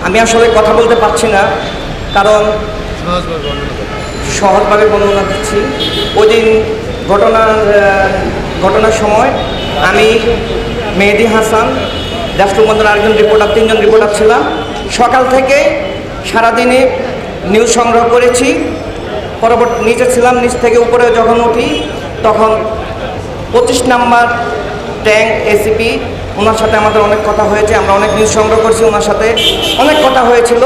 আমি আসলে কথা বলতে পারছি না, কারণ সহজভাবে বর্ণনা দিচ্ছি। ওই দিন ঘটনার সময় আমি, মেহেদি হাসান, রাষ্ট্রবন্ধন আরেকজন রিপোর্টার, 3জন রিপোর্টার ছিলাম। সকাল থেকে সারাদিনে নিউজ সংগ্রহ করেছি। পরবর্তী নিচে ছিলাম, নিচ থেকে উপরে যখন উঠি তখন 25 নাম্বার ট্যাঙ্ক এসিপি, ওনার সাথে আমাদের অনেক কথা হয়েছে। আমরা অনেক নিউজ সংগ্রহ করছি, ওনার সাথে অনেক কথা হয়েছিল,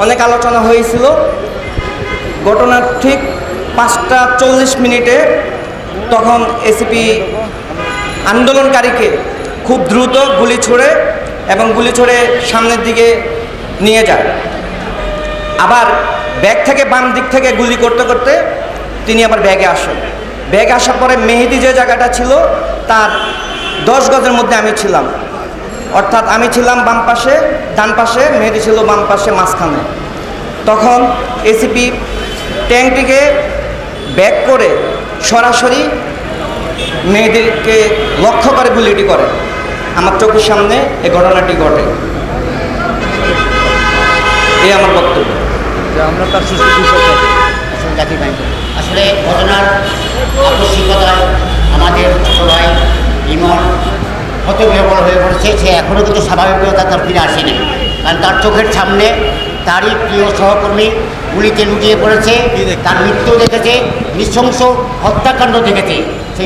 অনেক আলোচনা হয়েছিল। ঘটনার ঠিক 5টা 40 মিনিটে তখন এসিপি আন্দোলনকারীকে খুব দ্রুত গুলি ছুড়ে সামনের দিকে নিয়ে যায়। আবার ব্যাগ থেকে বাম দিক থেকে গুলি করতে করতে তিনি আবার ব্যাগে আসেন। ব্যাগে আসার পরে মেহেদি যে জায়গাটা ছিল তার 10 গজের মধ্যে আমি ছিলাম, অর্থাৎ আমি ছিলাম বাম পাশে, ডান পাশে, মেহেদি ছিল বাম পাশে, মাঝখানে। তখন এসিপি ট্যাঙ্কটিকে ব্যাক করে সরাসরি মেয়েদেরকে লক্ষ্য করে গুলিটি করে। আমার চোখের সামনে এই ঘটনাটি ঘটে। এই আমার বক্তব্য। আমরা তার আসলে ঘটনার আকস্মিকতায় আমাদের ছোট ভাই ইমন হতবিহ্বল হয়ে পড়েছে। সে এখনও কিন্তু স্বাভাবিকতা তার ফিরে আসেনি, কারণ তার চোখের সামনে তারই প্রিয় সহকর্মী গুলিতে লুটিয়ে পড়েছে, তার মৃত্যু দেখেছে, নৃশংস হত্যাকাণ্ড দেখেছে। সেই